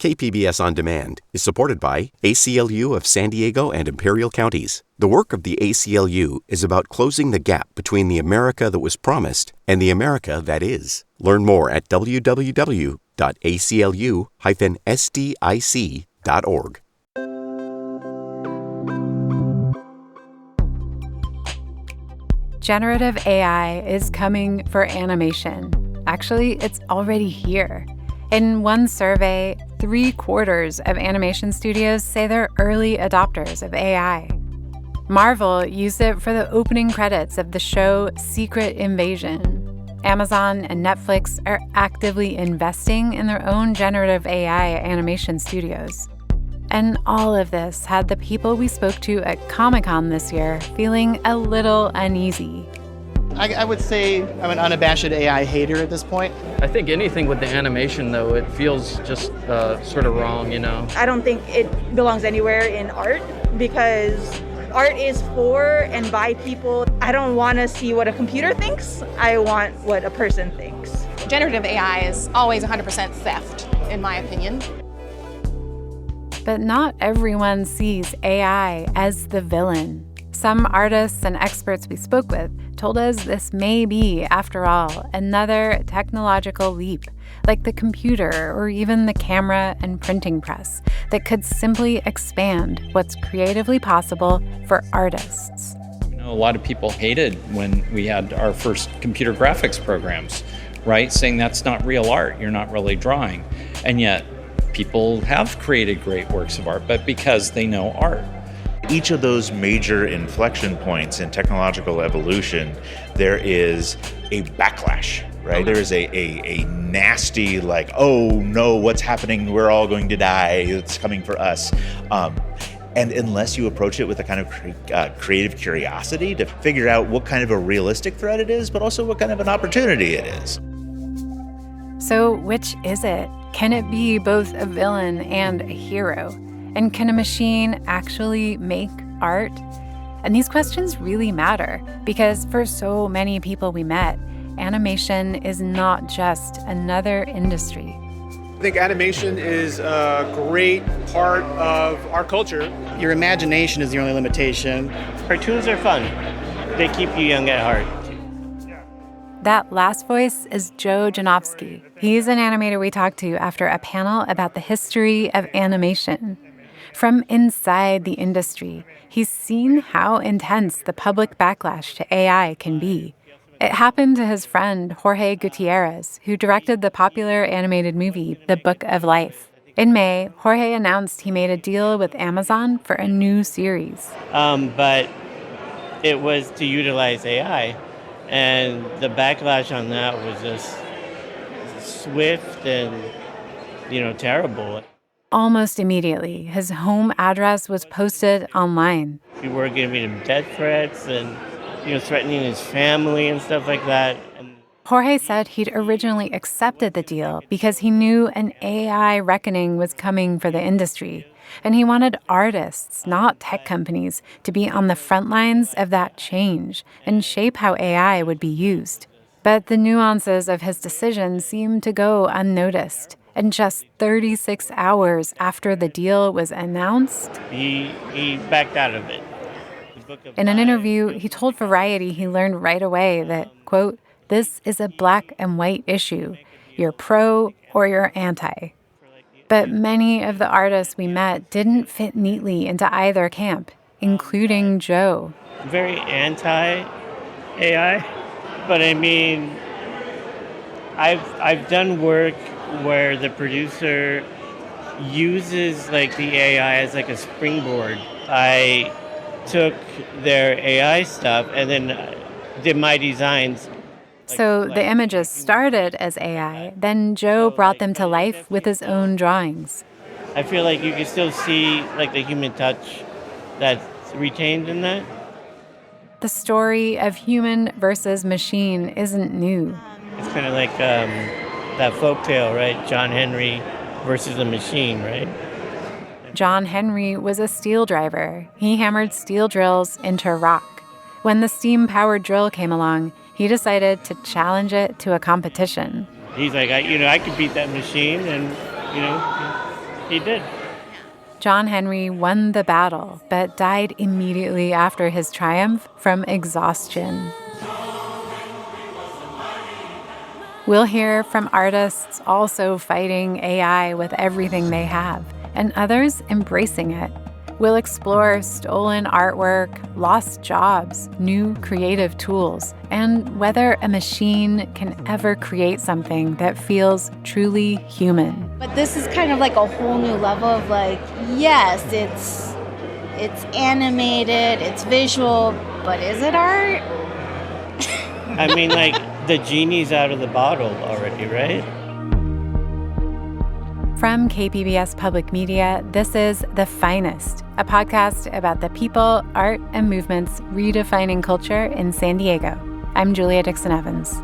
KPBS On Demand is supported by ACLU of San Diego and Imperial Counties. The work of the ACLU is about closing the gap between the America that was promised and the America that is. Learn more at www.aclu-sdic.org. Generative AI is coming for animation. Actually, it's already here. In one survey, 3/4 of animation studios say they're early adopters of AI. Marvel used it for the opening credits of the show Secret Invasion. Amazon and Netflix are actively investing in their own generative AI animation studios. And all of this had the people we spoke to at Comic-Con this year feeling a little uneasy. I would say I'm an unabashed AI hater at this point. I think anything with the animation, though, it feels just sort of wrong, you know? I don't think it belongs anywhere in art because art is for and by people. I don't want to see what a computer thinks. I want what a person thinks. Generative AI is always 100% theft, in my opinion. But not everyone sees AI as the villain. Some artists and experts we spoke with told us this may be, after all, another technological leap, like the computer or even the camera and printing press, that could simply expand what's creatively possible for artists. You know, a lot of people hated when we had our first computer graphics programs, right? Saying that's not real art, you're not really drawing. And yet, people have created great works of art, but because they know art. Each of those major inflection points in technological evolution, there is a backlash, right? There is a nasty, like, oh no, what's happening? We're all going to die. It's coming for us. And unless you approach it with a kind of creative curiosity to figure out what kind of a realistic threat it is, but also what kind of an opportunity it is. So which is it? Can it be both a villain and a hero? And can a machine actually make art? And these questions really matter because for so many people we met, animation is not just another industry. I think animation is a great part of our culture. Your imagination is the only limitation. Cartoons are fun. They keep you young at heart. That last voice is Joe Janofsky. He's an animator we talked to after a panel about the history of animation. From inside the industry, he's seen how intense the public backlash to AI can be. It happened to his friend Jorge Gutierrez, who directed the popular animated movie The Book of Life. In May, Jorge announced he made a deal with Amazon for a new series. But it was to utilize AI. And the backlash on that was just swift and, terrible. Almost immediately, his home address was posted online. People were giving him death threats and, threatening his family and stuff like that. Jorge said he'd originally accepted the deal because he knew an AI reckoning was coming for the industry. And he wanted artists, not tech companies, to be on the front lines of that change and shape how AI would be used. But the nuances of his decision seemed to go unnoticed. And just 36 hours after the deal was announced, he backed out of it. In an interview, he told Variety he learned right away that, quote, this is a black and white issue. You're pro or you're anti. But many of the artists we met didn't fit neatly into either camp, including Joe. Very anti-AI, but I mean, I've done work where the producer uses the AI as a springboard. I took their AI stuff and then did my designs. So the images started as AI, then Joe brought them to life with his own drawings. I feel like you can still see the human touch that's retained in that. The story of human versus machine isn't new. It's kind of like that folktale, right? John Henry versus a machine, right? John Henry was a steel driver. He hammered steel drills into rock. When the steam-powered drill came along, he decided to challenge it to a competition. He's like, I could beat that machine, and He did. John Henry won the battle, but died immediately after his triumph from exhaustion. We'll hear from artists also fighting AI with everything they have, and others embracing it. We'll explore stolen artwork, lost jobs, new creative tools, and whether a machine can ever create something that feels truly human. But this is kind of like a whole new level of like, yes, it's animated, it's visual, but is it art? I mean, like, the genie's out of the bottle already, right? From KPBS Public Media, this is The Finest, a podcast about the people, art, and movements redefining culture in San Diego. I'm Julia Dixon Evans.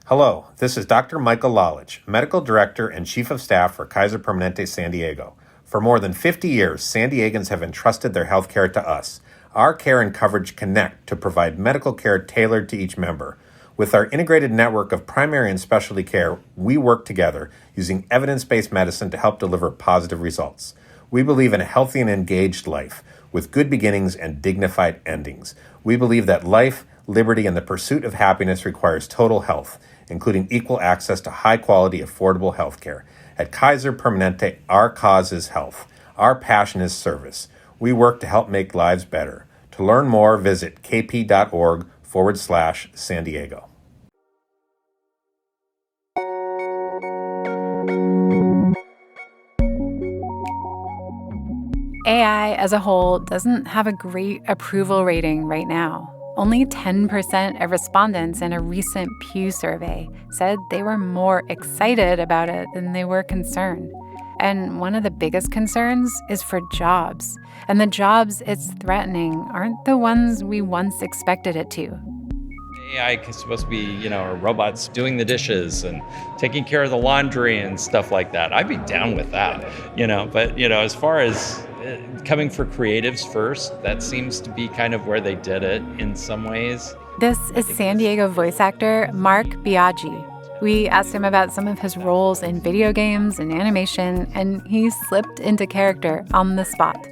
Hello, this is Dr. Michael Lalich, Medical Director and Chief of Staff for Kaiser Permanente San Diego. For more than 50 years, San Diegans have entrusted their health care to us. Our care and coverage connect to provide medical care tailored to each member. With our integrated network of primary and specialty care, we work together using evidence-based medicine to help deliver positive results. We believe in a healthy and engaged life with good beginnings and dignified endings. We believe that life, liberty, and the pursuit of happiness requires total health, including equal access to high-quality, affordable health care. At Kaiser Permanente, our cause is health. Our passion is service. We work to help make lives better. To learn more, visit kp.org/San Diego. AI as a whole doesn't have a great approval rating right now. Only 10% of respondents in a recent Pew survey said they were more excited about it than they were concerned. And one of the biggest concerns is for jobs. And the jobs it's threatening aren't the ones we once expected it to. AI is supposed to be, robots doing the dishes and taking care of the laundry and stuff like that. I'd be down with that, But, as far as coming for creatives first, that seems to be kind of where they did it in some ways. This is San Diego voice actor Mark Biaggi. We asked him about some of his roles in video games and animation, and he slipped into character on the spot.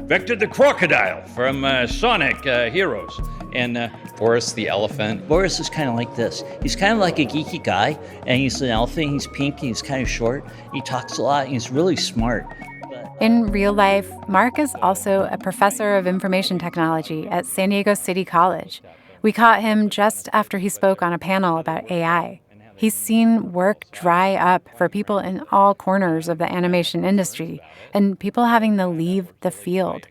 Vector the crocodile from Sonic Heroes, and Boris the elephant. Boris is kind of like this. He's kind of like a geeky guy, and he's an elephant. He's pink, and he's kind of short. He talks a lot, and he's really smart. In real life, Mark is also a professor of information technology at San Diego City College. We caught him just after he spoke on a panel about AI. He's seen work dry up for people in all corners of the animation industry and people having to leave the field.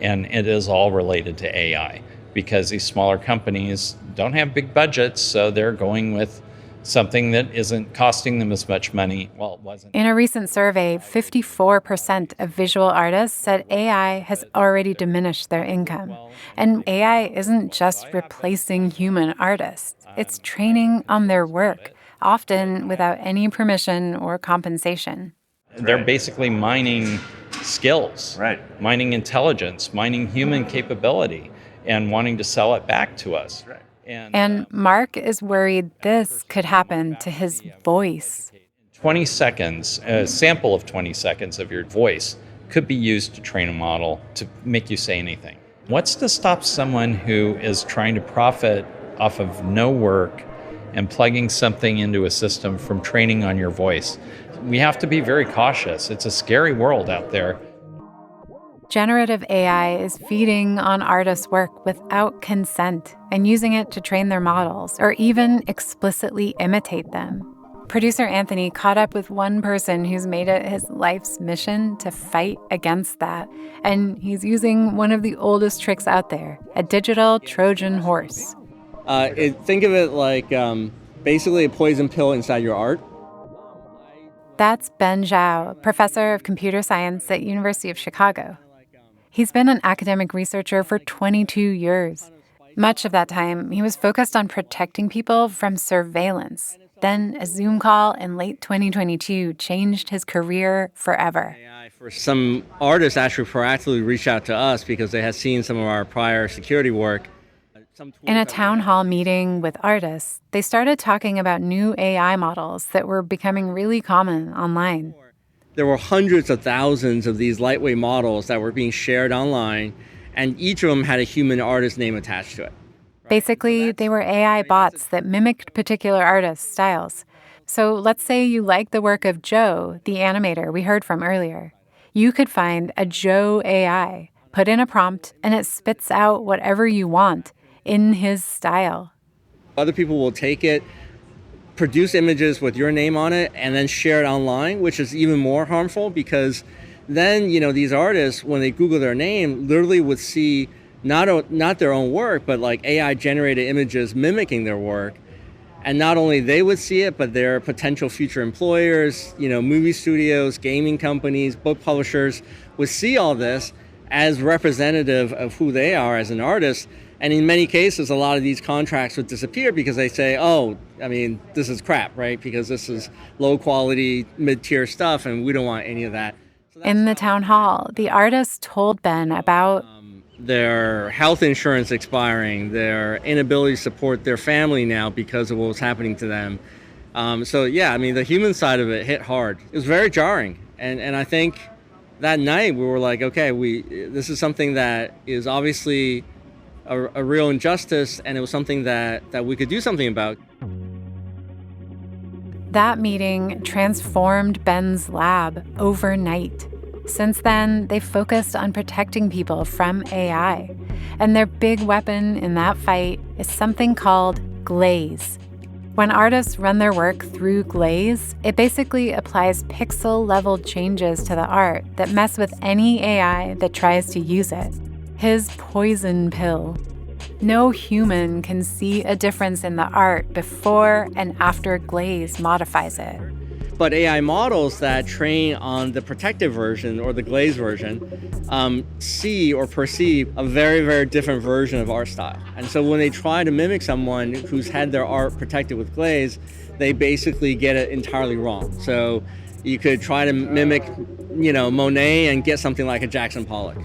And it is all related to AI because these smaller companies don't have big budgets, so they're going with something that isn't costing them as much money. Well, it wasn't. In a recent survey, 54% of visual artists said AI has already diminished their income. And AI isn't just replacing human artists. It's training on their work, often without any permission or compensation. They're basically mining skills, mining intelligence, mining human capability, and wanting to sell it back to us. And Mark is worried this could happen to his voice. 20 seconds, a sample of 20 seconds of your voice could be used to train a model to make you say anything. What's to stop someone who is trying to profit off of no work and plugging something into a system from training on your voice? We have to be very cautious. It's a scary world out there. Generative AI is feeding on artists' work without consent and using it to train their models or even explicitly imitate them. Producer Anthony caught up with one person who's made it his life's mission to fight against that, and he's using one of the oldest tricks out there, a digital Trojan horse. Think of it like basically a poison pill inside your art. That's Ben Zhao, professor of computer science at University of Chicago. He's been an academic researcher for 22 years. Much of that time, he was focused on protecting people from surveillance. Then a Zoom call in late 2022 changed his career forever. Some artists actually proactively reached out to us because they had seen some of our prior security work. In a town hall meeting with artists, they started talking about new AI models that were becoming really common online. There were hundreds of thousands of these lightweight models that were being shared online, and each of them had a human artist name attached to it. Basically, they were AI bots that mimicked particular artists' styles. So let's say you like the work of Joe, the animator we heard from earlier. You could find a Joe AI, put in a prompt, and it spits out whatever you want in his style. Other people will take it, produce images with your name on it, and then share it online, which is even more harmful because then, these artists, when they Google their name, literally would see not their own work, but like AI-generated images mimicking their work. And not only they would see it, but their potential future employers, movie studios, gaming companies, book publishers would see all this as representative of who they are as an artist. And in many cases, a lot of these contracts would disappear because they say, this is crap, right? Because this is low quality, mid-tier stuff, and we don't want any of that. In the town hall, the artist told Ben about their health insurance expiring, their inability to support their family now because of what was happening to them. The human side of it hit hard. It was very jarring. And I think that night we were like, okay, this is something that is obviously a real injustice, and it was something that we could do something about. That meeting transformed Ben's lab overnight. Since then, they've focused on protecting people from AI. And their big weapon in that fight is something called glaze. When artists run their work through glaze, it basically applies pixel-level changes to the art that mess with any AI that tries to use it. His poison pill. No human can see a difference in the art before and after glaze modifies it. But AI models that train on the protective version or the glaze version see or perceive a very, very different version of art style. And so when they try to mimic someone who's had their art protected with glaze, they basically get it entirely wrong. So you could try to mimic, Monet and get something like a Jackson Pollock.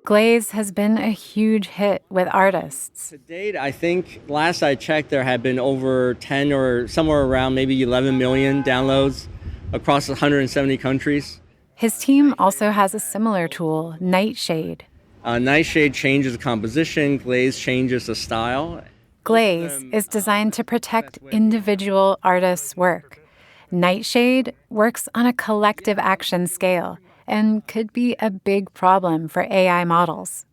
Glaze has been a huge hit with artists. To date, I think last I checked, there had been over 10 or somewhere around maybe 11 million downloads across 170 countries. His team also has a similar tool, Nightshade. Nightshade changes the composition, glaze changes the style. Glaze is designed to protect individual artists' work. Nightshade works on a collective action scale and could be a big problem for AI models.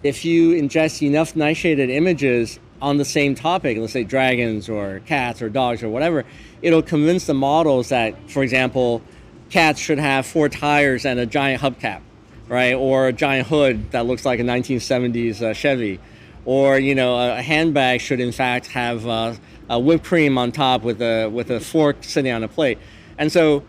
If you ingest enough nightshaded images on the same topic, let's say dragons or cats or dogs or whatever, it'll convince the models that, for example, cats should have 4 tires and a giant hubcap, right? Or a giant hood that looks like a 1970s Chevy. Or, a handbag should in fact have a whipped cream on top with a fork sitting on a plate. And so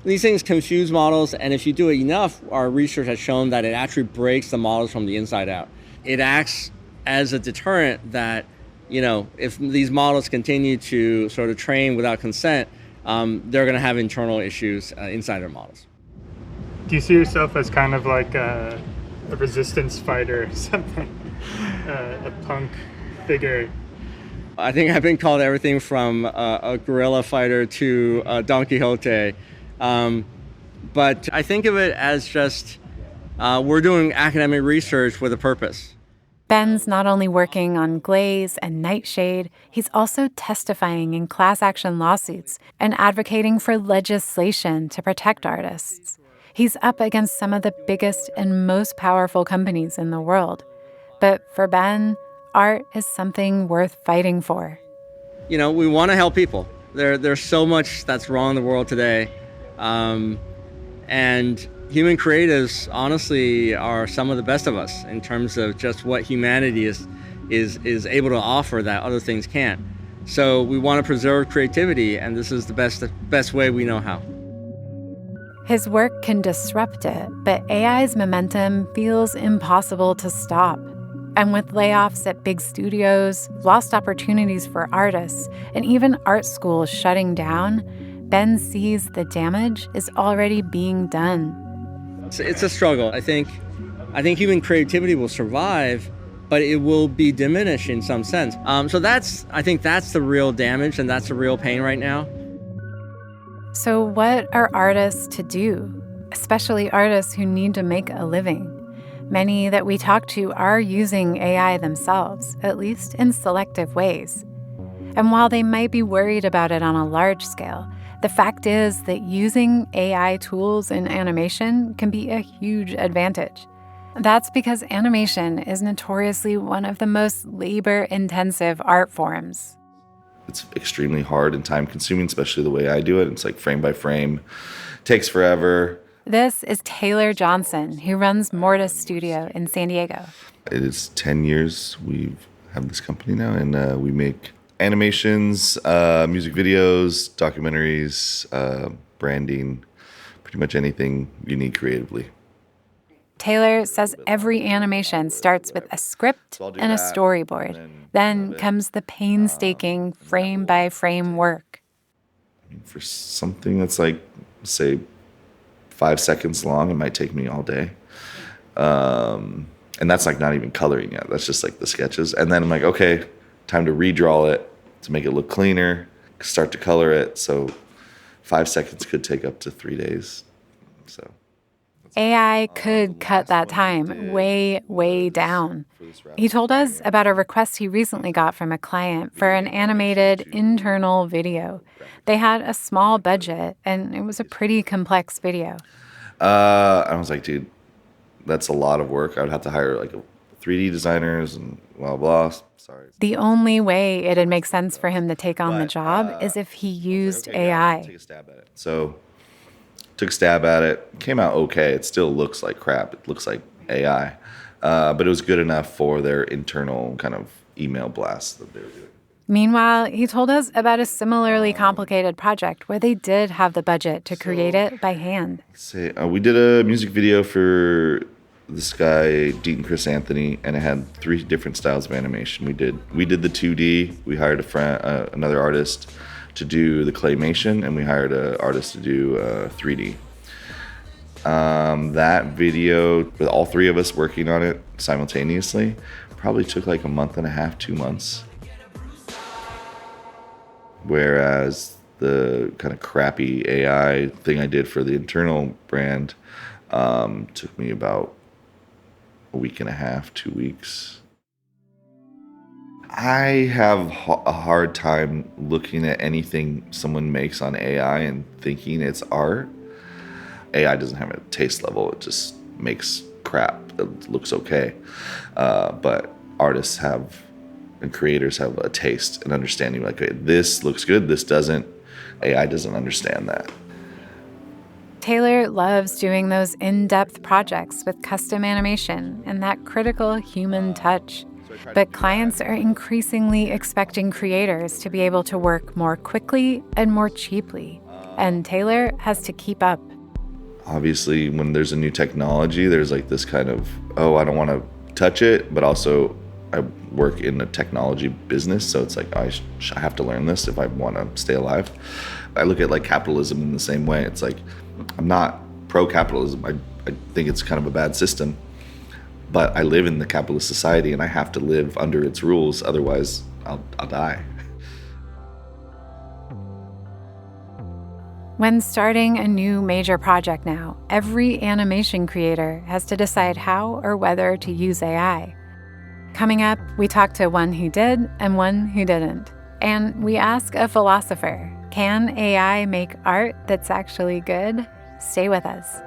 these things confuse models, and if you do it enough, our research has shown that it actually breaks the models from the inside out. It acts as a deterrent that, if these models continue to sort of train without consent, they're going to have internal issues inside their models. Do you see yourself as kind of like a resistance fighter or something? A punk figure? I think I've been called everything from a guerrilla fighter to Don Quixote. But I think of it as just we're doing academic research with a purpose. Ben's not only working on glaze and Nightshade, he's also testifying in class action lawsuits and advocating for legislation to protect artists. He's up against some of the biggest and most powerful companies in the world. But for Ben, art is something worth fighting for. We want to help people. There's so much that's wrong in the world today. And human creatives, honestly, are some of the best of us in terms of just what humanity is able to offer that other things can't. So we want to preserve creativity, and this is the best way we know how. His work can disrupt it, but AI's momentum feels impossible to stop. And with layoffs at big studios, lost opportunities for artists, and even art schools shutting down, Ben sees the damage is already being done. It's a struggle. I think human creativity will survive, but it will be diminished in some sense. So I think that's the real damage, and that's the real pain right now. So what are artists to do, especially artists who need to make a living? Many that we talk to are using AI themselves, at least in selective ways. And while they might be worried about it on a large scale, the fact is that using AI tools in animation can be a huge advantage. That's because animation is notoriously one of the most labor-intensive art forms. It's extremely hard and time-consuming, especially the way I do it. It's like frame by frame, takes forever. This is Taylor Johnson, who runs Mortis Studio in San Diego. It is 10 years we have this company now, and we make animations, music videos, documentaries, branding, pretty much anything you need creatively. Taylor says every animation starts with a script and a storyboard. Then comes the painstaking frame-by-frame work. For something that's like, say, 5 seconds long, it might take me all day. And that's like not even coloring yet. That's just like the sketches. And then I'm like, okay, time to redraw it to make it look cleaner, start to color it. So 5 seconds could take up to 3 days. So AI could cut that time way, way down. He told us about a request he recently got from a client for an animated internal video. They had a small budget, and it was a pretty complex video. I was like, dude, that's a lot of work. I would have to hire like 3D designers and blah, blah. Sorry. The only way it'd make sense for him to take on the job is if he used AI. Take a stab at it. So took a stab at it, came out okay. It still looks like crap. It looks like AI. But it was good enough for their internal kind of email blast that they were doing. Meanwhile, he told us about a similarly complicated project where they did have the budget to create it by hand. We did a music video for this guy, Deaton Chris Anthony, and it had 3 different styles of animation. We did the 2D. We hired another artist to do the claymation, and we hired an artist to do 3D. That video, with all 3 of us working on it simultaneously, probably took like a month and a half, 2 months. Whereas the kind of crappy AI thing I did for the internal brand took me about a week and a half, 2 weeks. I have a hard time looking at anything someone makes on AI and thinking it's art. AI doesn't have a taste level. It just makes crap that looks okay. But artists have and creators have a taste and understanding, like, okay, this looks good, this doesn't. AI doesn't understand that. Taylor loves doing those in-depth projects with custom animation and that critical human touch. But clients are increasingly expecting creators to be able to work more quickly and more cheaply. And Taylor has to keep up. Obviously, when there's a new technology, there's like this kind of, oh, I don't want to touch it, but also I work in a technology business, so it's like I have to learn this if I want to stay alive. I look at like capitalism in the same way. It's like I'm not pro-capitalism. I think it's kind of a bad system, but I live in the capitalist society and I have to live under its rules. Otherwise, I'll die. When starting a new major project now, every animation creator has to decide how or whether to use AI. Coming up, we talk to one who did and one who didn't. And we ask a philosopher, can AI make art that's actually good? Stay with us.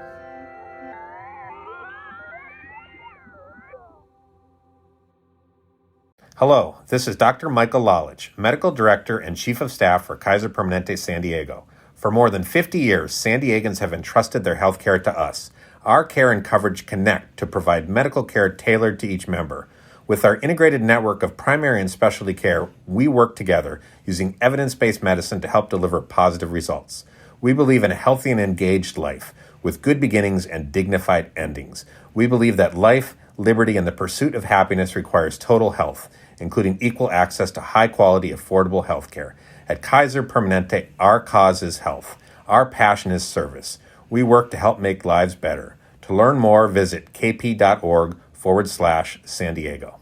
Hello, this is Dr. Michael Lalage, Medical Director and Chief of Staff for Kaiser Permanente San Diego. For more than 50 years, San Diegans have entrusted their health care to us. Our care and coverage connect to provide medical care tailored to each member. With our integrated network of primary and specialty care, we work together using evidence-based medicine to help deliver positive results. We believe in a healthy and engaged life with good beginnings and dignified endings. We believe that life, liberty, and the pursuit of happiness requires total health, including equal access to high-quality, affordable health care. At Kaiser Permanente, our cause is health. Our passion is service. We work to help make lives better. To learn more, visit kp.org/San Diego.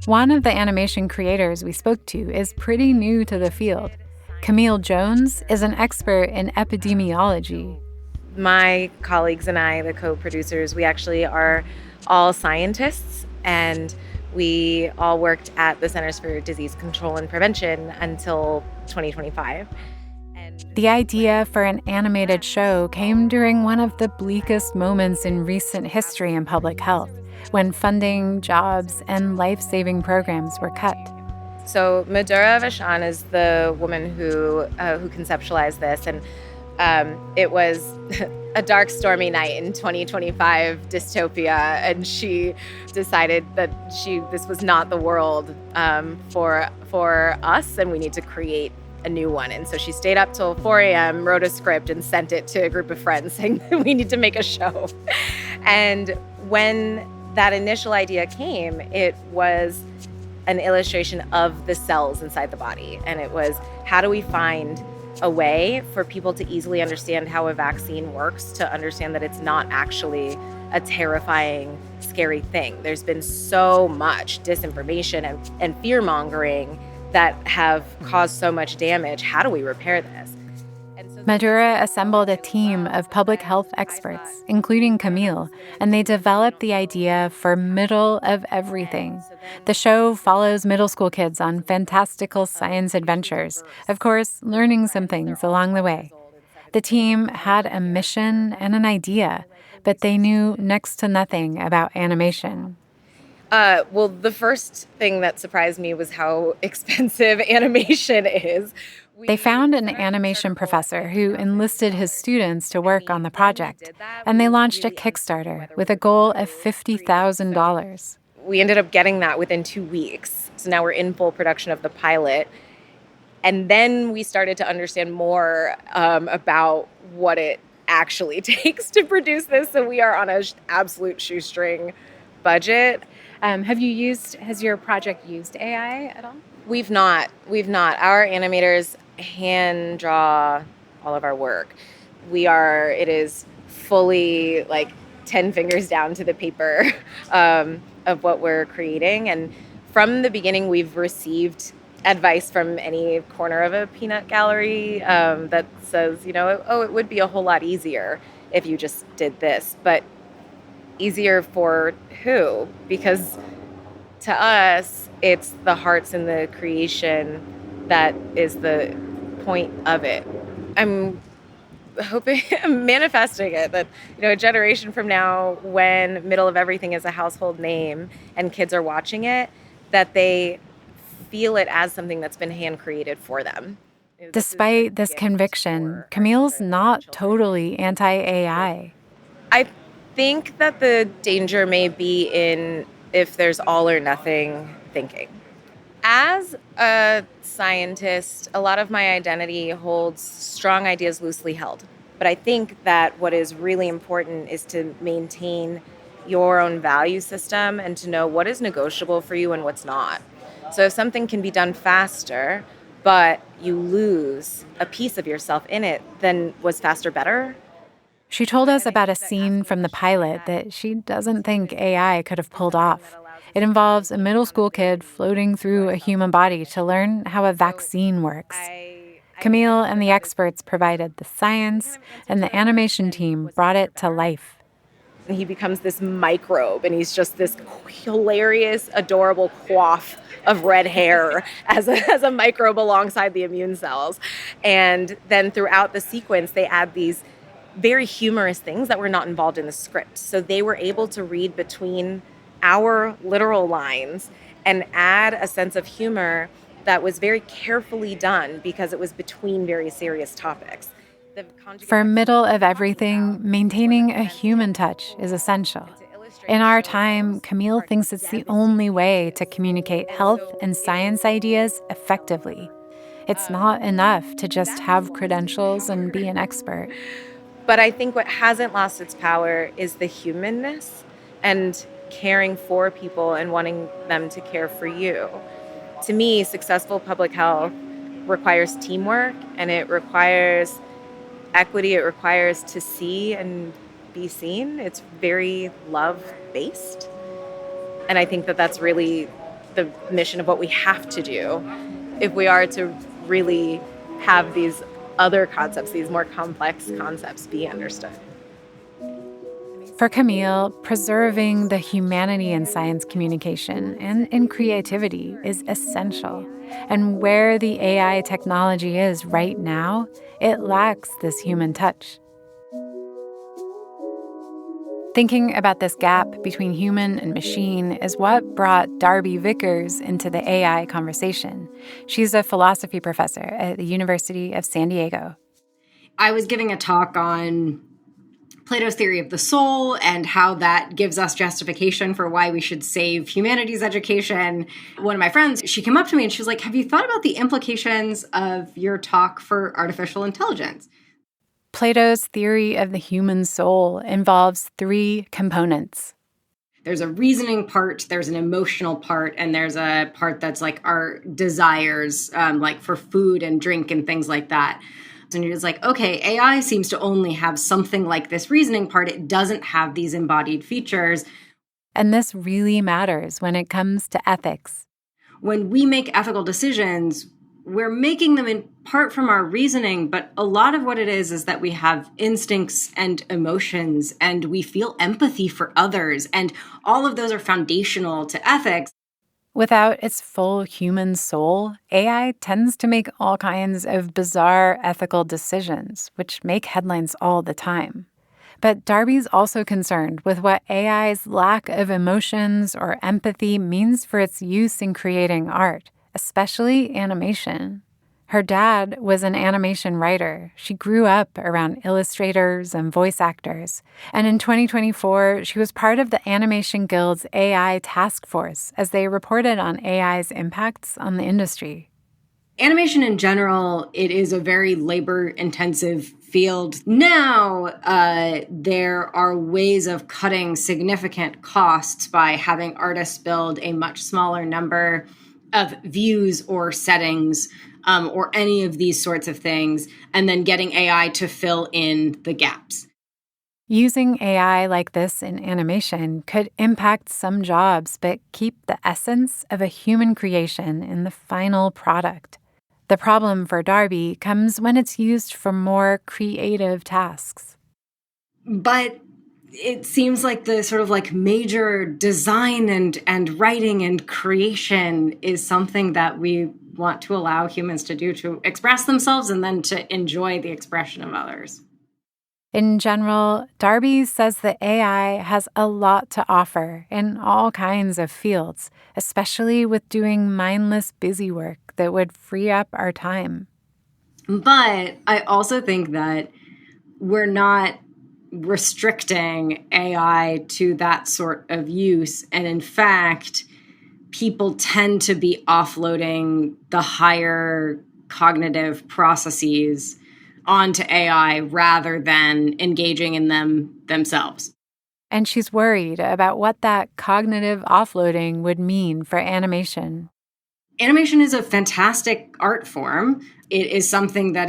One of the animation creators we spoke to is pretty new to the field. Camille Jones is an expert in epidemiology. My colleagues and I, the co-producers, we actually are all scientists, and we all worked at the Centers for Disease Control and Prevention until 2025. The idea for an animated show came during one of the bleakest moments in recent history in public health, when funding, jobs, and life-saving programs were cut. So Madhura Vashon is the woman who conceptualized this, and it was a dark, stormy night in 2025 dystopia, and she decided that this was not the world for us, and we need to create a new one. And so she stayed up till 4 a.m., wrote a script, and sent it to a group of friends saying, we need to make a show. And when that initial idea came, it was an illustration of the cells inside the body. And it was, how do we find a way for people to easily understand how a vaccine works, to understand that it's not actually a terrifying, scary thing. There's been so much disinformation and fear-mongering that have caused so much damage. How do we repair this? Madhura assembled a team of public health experts, including Camille, and they developed the idea for Middle of Everything. The show follows middle school kids on fantastical science adventures, of course, learning some things along the way. The team had a mission and an idea, but they knew next to nothing about animation. Well, the first thing that surprised me was how expensive animation is. They found an animation professor who enlisted his students to work on the project, and they launched a Kickstarter with a goal of $50,000. We ended up getting that within 2 weeks. So now we're in full production of the pilot. And then we started to understand more about what it actually takes to produce this. So we are on an absolute shoestring budget. Has your project used AI at all? We've not. Our animators hand draw all of our work. It is fully 10 fingers down to the paper of what we're creating. And from the beginning, we've received advice from any corner of a peanut gallery that says, it would be a whole lot easier if you just did this. But easier for who? Because to us, it's the hearts and the creation that is the point of it. I'm manifesting it that, a generation from now, when Middle of Everything is a household name and kids are watching it, that they feel it as something that's been hand created for them. Despite this conviction, Camille's not totally anti-AI. I think that the danger may be in if there's all or nothing thinking. As a scientist, a lot of my identity holds strong ideas loosely held. But I think that what is really important is to maintain your own value system and to know what is negotiable for you and what's not. So if something can be done faster, but you lose a piece of yourself in it, then was faster better? She told us about a scene from the pilot that she doesn't think AI could have pulled off. It involves a middle school kid floating through a human body to learn how a vaccine works. Camille and the experts provided the science, and the animation team brought it to life. And he becomes this microbe, and he's just this hilarious, adorable coif of red hair as a microbe alongside the immune cells. And then throughout the sequence, they add these very humorous things that were not involved in the script. So they were able to read between our literal lines and add a sense of humor that was very carefully done because it was between very serious topics. For middle of everything, maintaining a human touch is essential. In our time, Camille thinks it's the only way to communicate health and science ideas effectively. It's not enough to just have credentials and be an expert. But I think what hasn't lost its power is the humanness and caring for people and wanting them to care for you. To me, successful public health requires teamwork, and it requires equity. It requires to see and be seen. It's very love-based. And I think that that's really the mission of what we have to do if we are to really have these other concepts, these more complex concepts, be understood. For Camille, preserving the humanity in science communication and in creativity is essential. And where the AI technology is right now, it lacks this human touch. Thinking about this gap between human and machine is what brought Darby Vickers into the AI conversation. She's a philosophy professor at the University of San Diego. I was giving a talk on Plato's theory of the soul and how that gives us justification for why we should save humanities education. One of my friends, she came up to me and she was like, have you thought about the implications of your talk for artificial intelligence? Plato's theory of the human soul involves 3 components. There's a reasoning part, there's an emotional part, and there's a part that's like our desires, like for food and drink and things like that. And you're just like, okay, AI seems to only have something like this reasoning part. It doesn't have these embodied features. And this really matters when it comes to ethics. When we make ethical decisions, we're making them in part from our reasoning, but a lot of what it is that we have instincts and emotions, and we feel empathy for others, and all of those are foundational to ethics. Without its full human soul, AI tends to make all kinds of bizarre ethical decisions, which make headlines all the time. But Darby's also concerned with what AI's lack of emotions or empathy means for its use in creating art, especially animation. Her dad was an animation writer. She grew up around illustrators and voice actors. And in 2024, she was part of the Animation Guild's AI task force as they reported on AI's impacts on the industry. Animation in general, it is a very labor-intensive field. Now, there are ways of cutting significant costs by having artists build a much smaller number of views or settings or any of these sorts of things, and then getting AI to fill in the gaps. Using AI like this in animation could impact some jobs, but keep the essence of a human creation in the final product. The problem for Darby comes when it's used for more creative tasks. But it seems like the sort of like major design and writing and creation is something that we want to allow humans to do, to express themselves and then to enjoy the expression of others. In general, Darby says that AI has a lot to offer in all kinds of fields, especially with doing mindless busy work that would free up our time. But I also think that we're not restricting AI to that sort of use. And in fact, people tend to be offloading the higher cognitive processes onto AI rather than engaging in them themselves. And she's worried about what that cognitive offloading would mean for animation. Animation is a fantastic art form. It is something that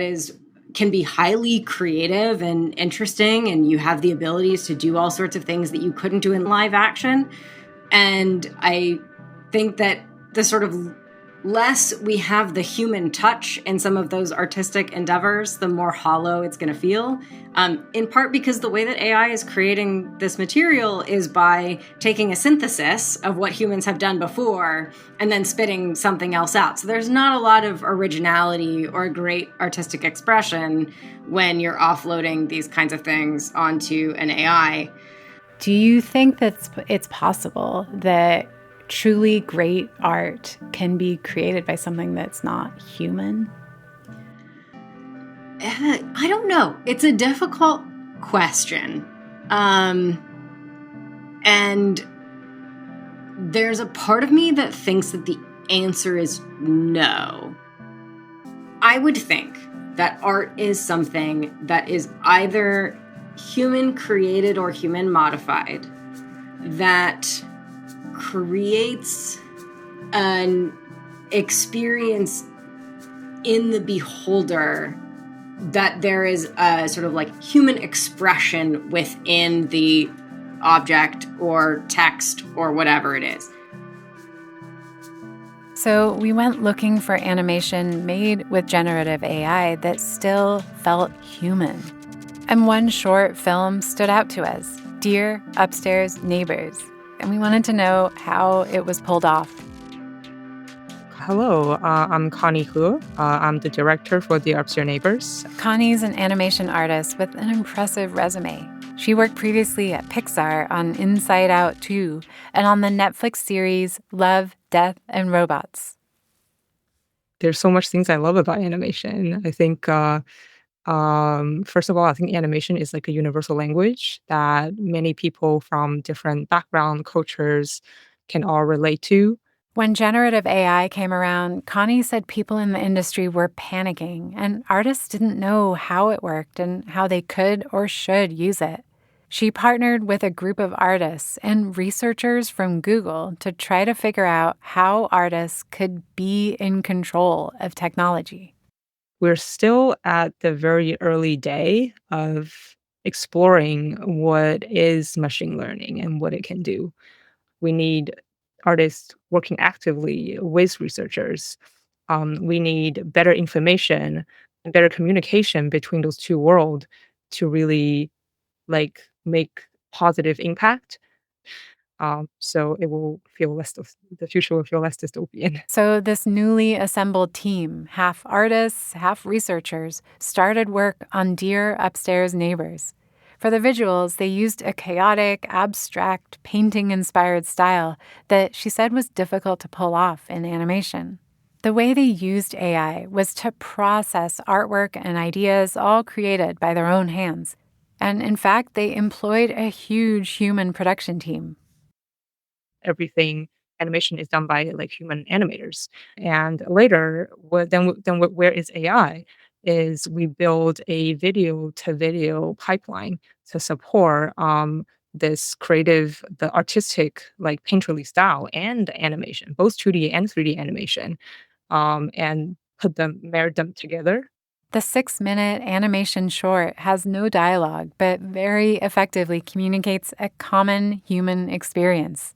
can be highly creative and interesting, and you have the abilities to do all sorts of things that you couldn't do in live action. And I think that the sort of less we have the human touch in some of those artistic endeavors, the more hollow it's going to feel. In part because the way that AI is creating this material is by taking a synthesis of what humans have done before and then spitting something else out. So there's not a lot of originality or great artistic expression when you're offloading these kinds of things onto an AI. Do you think that it's possible that truly great art can be created by something that's not human? I don't know. It's a difficult question. And there's a part of me that thinks that the answer is no. I would think that art is something that is either human created or human modified, that creates an experience in the beholder, that there is a sort of like human expression within the object or text or whatever it is. So we went looking for animation made with generative AI that still felt human. And one short film stood out to us, Dear Upstairs Neighbors. And we wanted to know how it was pulled off. Hello, I'm Connie Hu. I'm the director for The Upstairs Neighbors. Connie's an animation artist with an impressive resume. She worked previously at Pixar on Inside Out 2 and on the Netflix series Love, Death, and Robots. There's so much things I love about animation. I think, first of all, I think animation is like a universal language that many people from different background, cultures can all relate to. When generative AI came around, Connie said people in the industry were panicking, and artists didn't know how it worked and how they could or should use it. She partnered with a group of artists and researchers from Google to try to figure out how artists could be in control of technology. We're still at the very early day of exploring what is machine learning and what it can do. We need artists working actively with researchers. We need better information and better communication between those two worlds to really like make positive impact. So it will feel the future will feel less dystopian. So this newly assembled team, half artists, half researchers, started work on Dear Upstairs Neighbors. For the visuals, they used a chaotic, abstract, painting-inspired style that she said was difficult to pull off in animation. The way they used AI was to process artwork and ideas all created by their own hands. And in fact, they employed a huge human production team. Everything animation is done by like human animators. And later, where is AI? Is we build a video to video pipeline to support this creative, the artistic, like painterly style and animation, both 2D and 3D animation, and marry them together. The 6-minute animation short has no dialogue, but very effectively communicates a common human experience.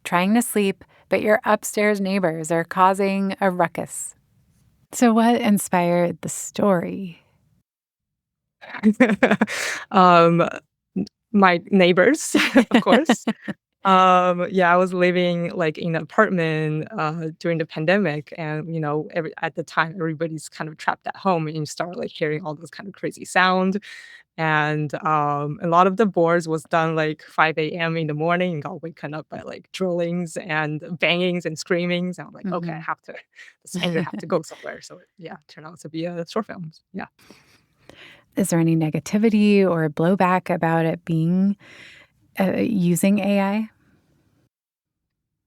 Trying to sleep, but your upstairs neighbors are causing a ruckus. So what inspired the story? My neighbors, of course. Yeah, I was living like in an apartment during the pandemic, and at the time everybody's kind of trapped at home, and you start like hearing all those kind of crazy sound. And a lot of the boards was done like 5 a.m. in the morning and got waken up by like drillings and bangings and screamings. And I'm like, okay, this anger have to go somewhere. So yeah, turned out to be a short film. Yeah. Is there any negativity or blowback about it being using AI?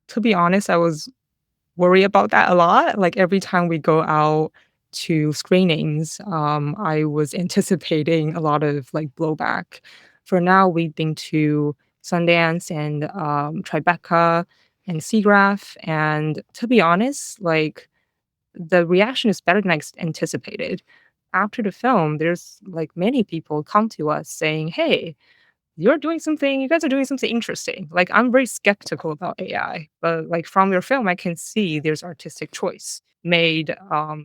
To be honest, I was worried about that a lot. Like every time we go out to screenings, I was anticipating a lot of like blowback. For now, we've been to Sundance and Tribeca and SIGGRAPH, and to be honest, like the reaction is better than I anticipated. After the film, there's like many people come to us saying, "Hey, you guys are doing something interesting." Like, I'm very skeptical about AI, but like from your film, I can see there's artistic choice made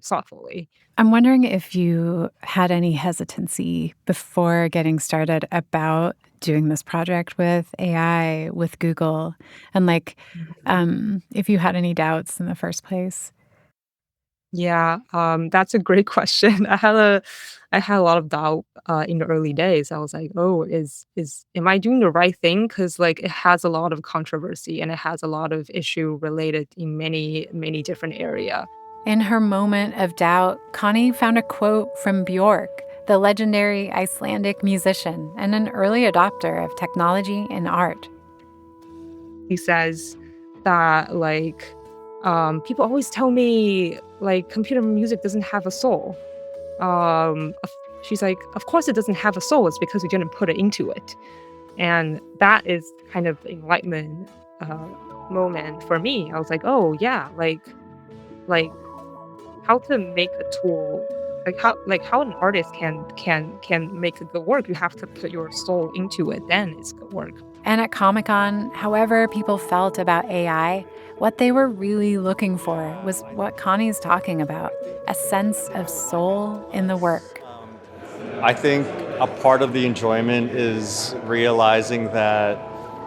thoughtfully. I'm wondering if you had any hesitancy before getting started about doing this project with AI, with Google, and if you had any doubts in the first place. Yeah, that's a great question. I had a lot of doubt in the early days. I was like, "Oh, am I doing the right thing?" Because like it has a lot of controversy and it has a lot of issue related in many different area. In her moment of doubt, Connie found a quote from Bjork, the legendary Icelandic musician and an early adopter of technology and art. He says that, people always tell me, computer music doesn't have a soul. She's like, of course it doesn't have a soul. It's because we didn't put it into it. And that is kind of enlightenment moment for me. I was like, oh yeah, how to make a tool, how an artist can make a good work. You have to put your soul into it, then it's good work. And at Comic-Con, however people felt about AI, what they were really looking for was what Connie's talking about, a sense of soul in the work. I think a part of the enjoyment is realizing that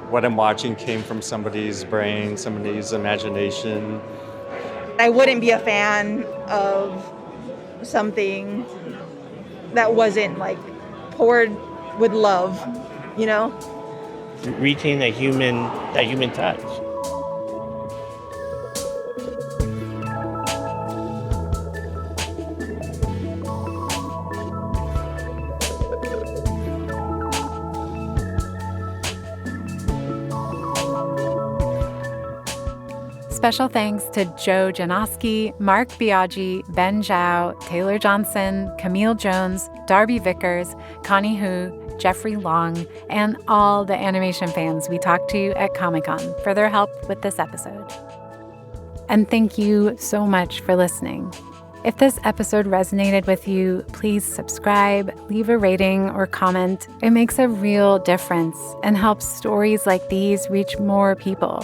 what I'm watching came from somebody's brain, somebody's imagination. I wouldn't be a fan of something that wasn't poured with love, Retain that human touch. Special thanks to Joe Janoski, Mark Biaggi, Ben Zhao, Taylor Johnson, Camille Jones, Darby Vickers, Connie Hu, Jeffrey Long, and all the animation fans we talked to at Comic-Con for their help with this episode. And thank you so much for listening. If this episode resonated with you, please subscribe, leave a rating or comment. It makes a real difference and helps stories like these reach more people.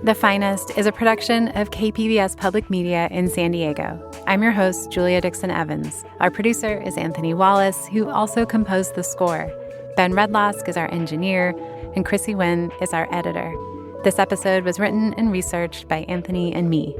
The Finest is a production of KPBS Public Media in San Diego. I'm your host, Julia Dixon Evans. Our producer is Anthony Wallace, who also composed the score. Ben Redlosk is our engineer, and Chrissy Wynn is our editor. This episode was written and researched by Anthony and me.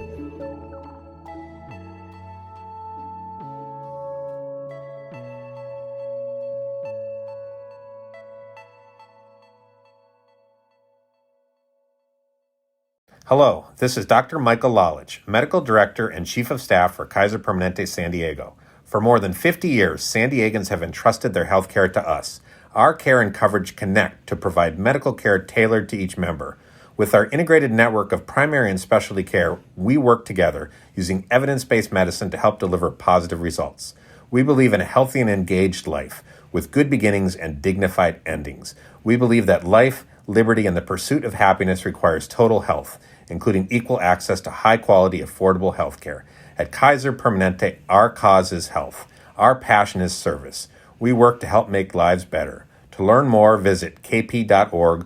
Hello, this is Dr. Michael Lalich, Medical Director and Chief of Staff for Kaiser Permanente San Diego. For more than 50 years, San Diegans have entrusted their health care to us. Our care and coverage connect to provide medical care tailored to each member. With our integrated network of primary and specialty care, we work together using evidence-based medicine to help deliver positive results. We believe in a healthy and engaged life with good beginnings and dignified endings. We believe that life, liberty, and the pursuit of happiness requires total health, including equal access to high-quality, affordable health care. At Kaiser Permanente, our cause is health. Our passion is service. We work to help make lives better. To learn more, visit kp.org/San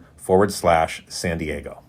Diego.